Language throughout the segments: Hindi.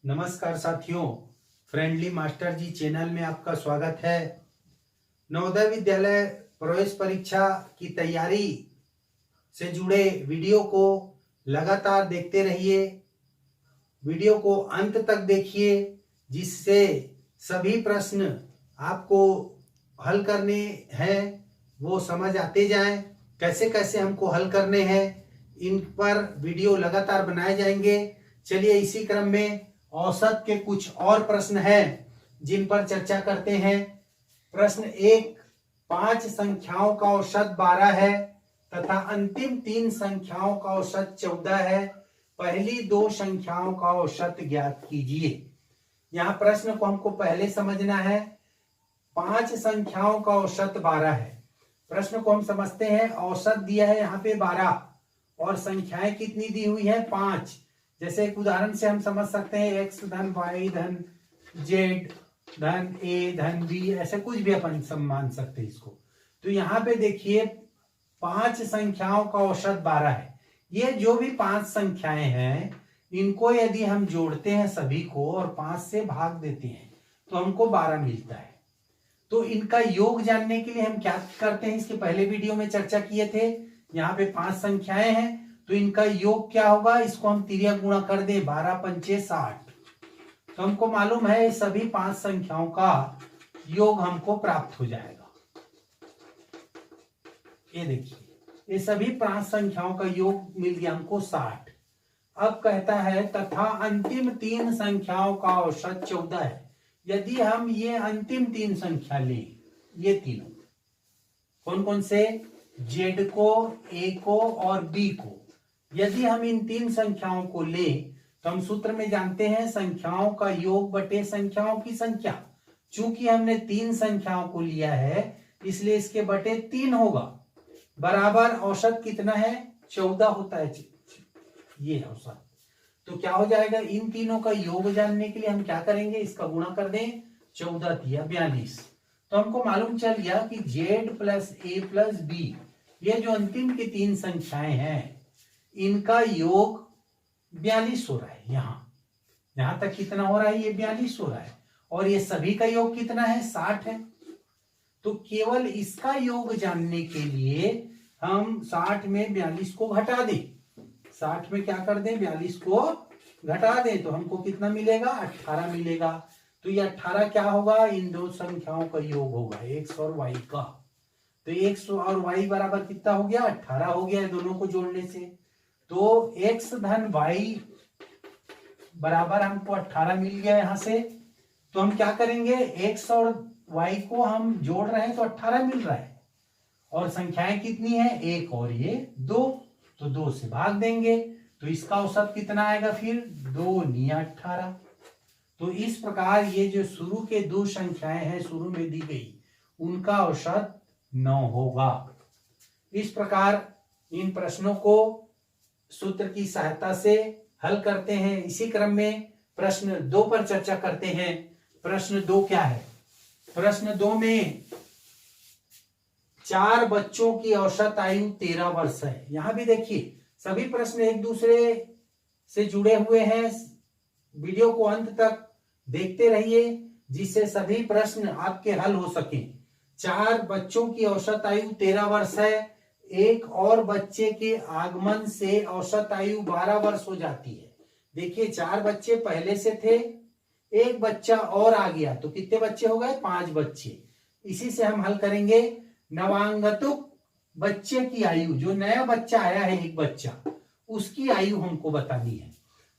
नमस्कार साथियों, फ्रेंडली मास्टर जी चैनल में आपका स्वागत है। नवोदय विद्यालय प्रवेश परीक्षा की तैयारी से जुड़े वीडियो को लगातार देखते रहिए। वीडियो को अंत तक देखिए, जिससे सभी प्रश्न आपको हल करने हैं वो समझ आते जाएं। कैसे कैसे हमको हल करने हैं, इन पर वीडियो लगातार बनाए जाएंगे। चलिए इसी क्रम में औसत के कुछ और प्रश्न हैं जिन पर चर्चा करते हैं। प्रश्न 1, 5 संख्याओं का औसत 12 है तथा अंतिम 3 संख्याओं का औसत 14 है। पहली 2 संख्याओं का औसत ज्ञात कीजिए। यहाँ प्रश्न को हमको पहले समझना है। 5 संख्याओं का औसत 12 है। प्रश्न को हम समझते हैं। औसत दिया है यहाँ पे 12 और संख्याएं कितनी दी हुई है? 5। जैसे एक उदाहरण से हम समझ सकते हैं, x धन y धन z धन a धन b, ऐसे कुछ भी अपन मान सकते हैं इसको। तो यहाँ पे देखिए 5 संख्याओं का औसत 12 है। ये जो भी 5 संख्याएं हैं, इनको यदि हम जोड़ते हैं सभी को और 5 से भाग देते हैं तो हमको 12 मिलता है। तो इनका योग जानने के लिए हम क्या करते हैं, इसके पहले वीडियो में चर्चा किए थे। यहाँ पे 5 संख्याएं हैं तो इनका योग क्या होगा, इसको हम तिर्यक गुणा कर दें, 12 पंचे 60। तो हमको मालूम है सभी 5 संख्याओं का योग हमको प्राप्त हो जाएगा। ये देखिए ये सभी 5 संख्याओं का योग मिल गया हमको 60। अब कहता है तथा अंतिम 3 संख्याओं का औसत 14 है। यदि हम ये अंतिम 3 संख्या लें, ये तीनों कौन कौन से, z को, a को और b को, यदि हम इन 3 संख्याओं को लें तो हम सूत्र में जानते हैं संख्याओं का योग बटे संख्याओं की संख्या। चूंकि हमने 3 संख्याओं को लिया है इसलिए इसके बटे 3 होगा, बराबर औसत कितना है, 14 होता है ये औसत। तो क्या हो जाएगा, इन तीनों का योग जानने के लिए हम क्या करेंगे, इसका गुणा कर दें, 14 तिया 42। तो हमको मालूम चल गया कि z plus a plus b, ये जो अंतिम की 3 संख्याएं हैं इनका योग 42 हो रहा है। यहां तक कितना हो रहा है, ये 42 हो रहा है। और ये सभी का योग कितना है, 60 है। तो केवल इसका योग जानने के लिए हम 60 में 42 को घटा दें। 60 में क्या कर दें, 42 को घटा दें तो हमको कितना मिलेगा, 18 मिलेगा। तो ये 18 क्या होगा, इन 2 संख्याओं का योग होगा, x और y का। तो x और y बराबर कितना हो गया, 18 हो गया दोनों को जोड़ने से। तो x धन y बराबर हमको 18 मिल गया यहाँ से। तो हम क्या करेंगे, x और y को हम जोड़ रहे हैं तो 18 मिल रहा है और संख्याएं कितनी है, 1 और ये 2, तो 2 से भाग देंगे तो इसका औसत कितना आएगा, फिर 2 निया 18। तो इस प्रकार ये जो शुरू के 2 संख्याएं हैं शुरू में दी गई, उनका औसत 9 होगा। इस प्रकार इन प्रश्नों को सूत्र की सहायता से हल करते हैं। इसी क्रम में प्रश्न 2 पर चर्चा करते हैं। प्रश्न 2 क्या है, प्रश्न 2 में 4 बच्चों की औसत आयु 13 वर्ष है। यहां भी देखिए सभी प्रश्न एक दूसरे से जुड़े हुए हैं। वीडियो को अंत तक देखते रहिए जिससे सभी प्रश्न आपके हल हो सके। 4 बच्चों की औसत आयु 13 वर्ष है। एक और बच्चे के आगमन से औसत आयु 12 वर्ष हो जाती है। देखिए 4 बच्चे पहले से थे, एक बच्चा और आ गया तो कितने बच्चे हो गए, 5 बच्चे। इसी से हम हल करेंगे। नवांगतुक बच्चे की आयु, जो नया बच्चा आया है एक बच्चा, उसकी आयु हमको बतानी है।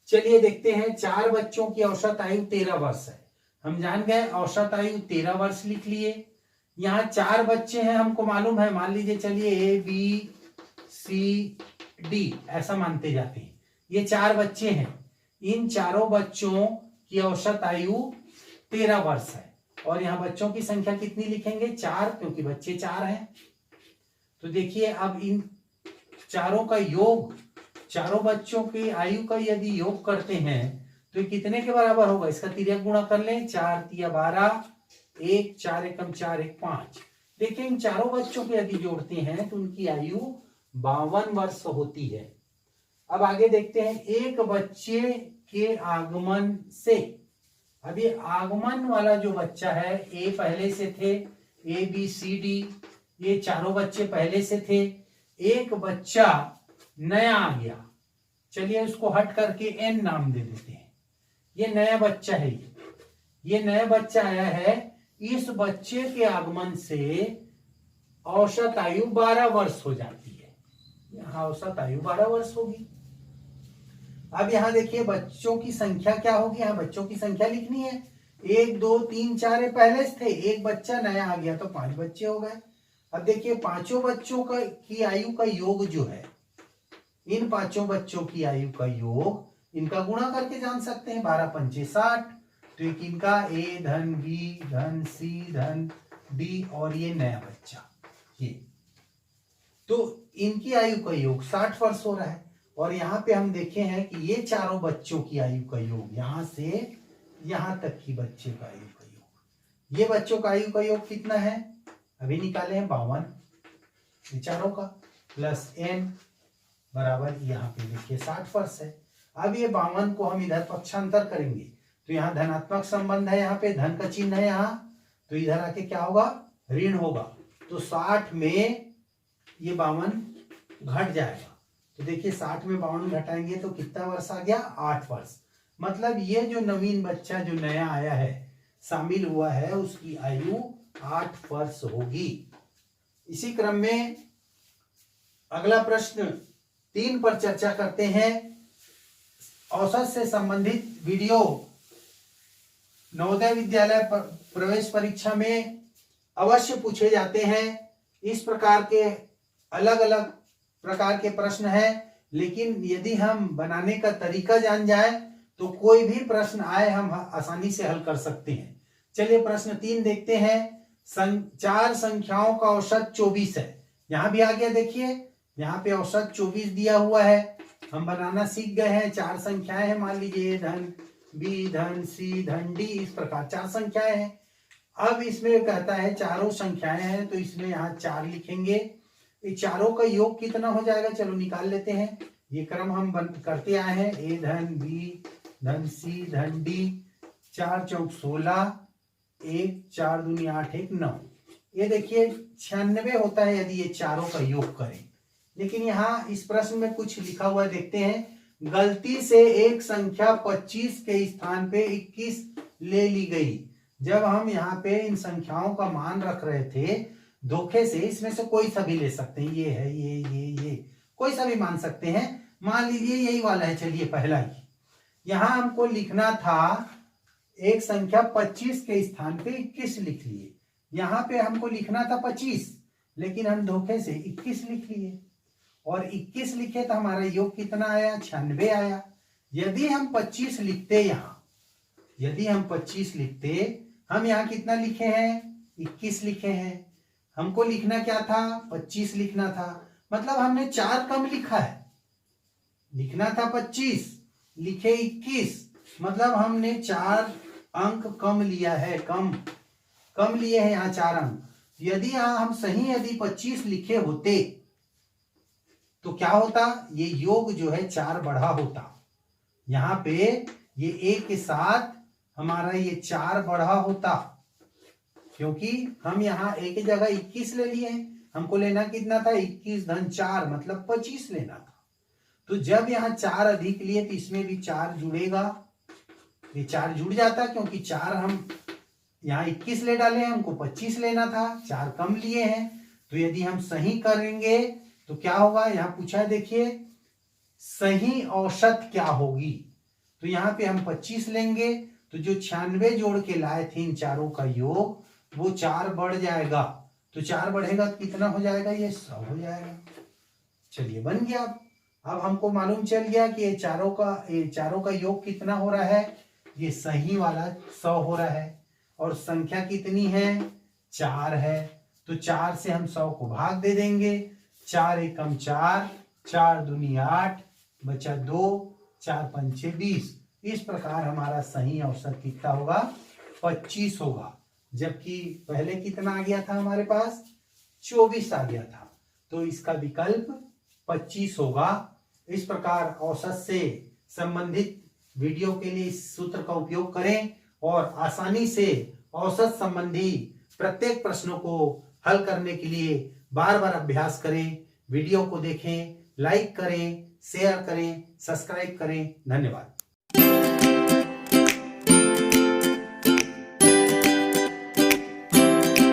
चलिए देखते हैं। 4 बच्चों की औसत आयु 13 वर्ष है। हम जान गए औसत आयु 13 वर्ष लिख लिए। यहाँ 4 बच्चे हैं हमको मालूम है, मान लीजिए चलिए A B C D ऐसा मानते जाते हैं। ये 4 बच्चे हैं। इन चारों बच्चों की औसत आयु 13 वर्ष है और यहाँ बच्चों की संख्या कितनी लिखेंगे, 4, क्योंकि बच्चे 4 हैं। तो देखिए अब इन चारों का योग, चारों बच्चों की आयु का यदि योग करते हैं तो कितने के बराबर होगा, इसका तिर्यक गुणा कर लें, 4 तिया 12, 1 4 एकम 4 1 5। देखिए इन चारों बच्चों को यदि जोड़ते हैं तो उनकी आयु 52 वर्ष होती है। अब आगे देखते हैं। एक बच्चे के आगमन से, अब ये आगमन वाला जो बच्चा है, ए पहले से थे, ए बी सी डी, ये चारों बच्चे पहले से थे, एक बच्चा नया आ गया, चलिए उसको हट करके एन नाम दे देते हैं। ये नया बच्चा है, ये नया बच्चा आया है। इस बच्चे के आगमन से औसत आयु 12 वर्ष हो जाती है। यहाँ औसत आयु 12 वर्ष होगी। अब यहाँ देखिए बच्चों की संख्या क्या होगी, यहाँ बच्चों की संख्या लिखनी है। 1 2 3 4 पहले से थे, एक बच्चा नया आ गया तो 5 बच्चे हो गए। अब देखिए पांचों बच्चों की आयु का योग जो है, इन पांचों बच्चों की आयु का योग इनका गुणा करके जान सकते हैं। 12 पंचे 60, तो एक इनका ए धन बी धन सी धन डी और ये नया बच्चा, ये तो इनकी आयु का योग 60 वर्ष हो रहा है। और यहाँ पे हम देखे हैं कि ये चारों बच्चों की आयु का योग, यहां से यहां तक की बच्चे का आयु का योग, ये बच्चों का आयु का योग कितना है, अभी निकाले हैं 52, विचारों का प्लस एन बराबर यहाँ पे देखिए 60 वर्ष है। अब ये 52 को हम इधर पक्षांतर करेंगे तो यहाँ धनात्मक संबंध है, यहाँ पे धन का चिन्ह है यहाँ, तो इधर आके क्या होगा, ऋण होगा। तो 60 में ये 52 घट जाएगा, तो देखिए 60 में 52 घटाएंगे तो कितना वर्ष आ गया, 8 वर्ष। मतलब ये जो नवीन बच्चा जो नया आया है, शामिल हुआ है, उसकी आयु 8 वर्ष होगी। इसी क्रम में अगला प्रश्न 3 पर चर्चा करते हैं। औसत से संबंधित वीडियो नवोदय विद्यालय प्रवेश परीक्षा में अवश्य पूछे जाते हैं। इस प्रकार के अलग अलग प्रकार के प्रश्न हैं, लेकिन यदि हम बनाने का तरीका जान जाए तो कोई भी प्रश्न आए हम आसानी से हल कर सकते हैं। चलिए प्रश्न 3 देखते हैं। 4 संख्याओं का औसत 24 है। यहां भी आ गया, देखिए यहाँ पे औसत 24 दिया हुआ है। हम बनाना सीख गए हैं। 4 संख्याएं हैं, मान लीजिए धन बी धन सी धन डी, इस प्रकार 4 संख्याएं हैं। अब इसमें कहता है चारों संख्याएं हैं, तो इसमें यहाँ 4 लिखेंगे। ये चारों का योग कितना हो जाएगा, चलो निकाल लेते हैं। ये क्रम हम करते आए हैं, ए धन बी धन सी धन डी, 4 चौक 16, 1 4 दूनी 8 1 9। ये देखिए 96 होता है यदि ये चारों का योग करें। लेकिन यहाँ इस प्रश्न में कुछ लिखा हुआ है, देखते हैं। गलती से एक संख्या 25 के स्थान पे 21 ले ली गई। जब हम यहाँ पे इन संख्याओं का मान रख रहे थे, धोखे से इसमें से कोई सा भी ले सकते हैं, ये है ये कोई सा भी मान सकते हैं। मान लीजिए यही वाला है, चलिए पहला ही। यहाँ हमको लिखना था एक संख्या 25 के स्थान पे 21 लिख लिए। यहाँ पे हमको लिखना था 25, लेकिन हम धोखे से 21 लिख लिए, और 21 लिखे तो हमारा योग कितना आया, 96 आया। यदि हम 25 लिखते, यदि हम 25 लिखते, हम यहाँ कितना लिखे हैं, 21 लिखे हैं। हमको लिखना क्या था, 25 लिखना था, मतलब हमने 4 कम लिखा है। लिखना था 25, लिखे 21, मतलब हमने 4 अंक कम लिया है, कम लिए हैं यहाँ 4 अंक। यदि यहाँ हम सही यदि 25 लिखे होते तो क्या होता, ये योग जो है 4 बढ़ा होता। यहाँ पे ये एक के साथ हमारा ये 4 बढ़ा होता, क्योंकि हम यहाँ एक की जगह 21 ले लिए हैं। हमको लेना कितना था, 21 धन 4, मतलब 25 लेना था। तो जब यहाँ 4 अधिक लिए तो इसमें भी 4 जुड़ेगा, ये 4 जुड़ जाता, क्योंकि 4 हम यहाँ 21 ले डाले हैं, हमको 25 लेना था, 4 कम लिए हैं। तो यदि हम सही करेंगे तो क्या होगा, यहाँ पूछा है, देखिए सही औसत क्या होगी। तो यहाँ पे हम 25 लेंगे, तो जो 96 जोड़ के लाए थे इन चारों का योग, वो 4 बढ़ जाएगा। तो 4 बढ़ेगा तो कितना हो जाएगा, ये 100 हो जाएगा। चलिए बन गया। अब हमको मालूम चल गया कि ये चारों का योग कितना हो रहा है, ये सही वाला 100 हो रहा है। और संख्या कितनी है, 4 है। तो 4 से हम 100 को भाग दे देंगे। 4 एकम 4, 4 दूनी 8, बचा 2, 4 पंचे 20। इस प्रकार हमारा सही औसत कितना होगा, 25 होगा। जबकि पहले कितना आ गया था, हमारे पास 24 आ गया था। तो इसका विकल्प 25 होगा। इस प्रकार औसत से संबंधित वीडियो के लिए इस सूत्र का उपयोग करें और आसानी से औसत संबंधी प्रत्येक प्रश्नों को हल करने के लिए बार बार अभ्यास करें। वीडियो को देखें, लाइक करें, शेयर करें, सब्सक्राइब करें। धन्यवाद।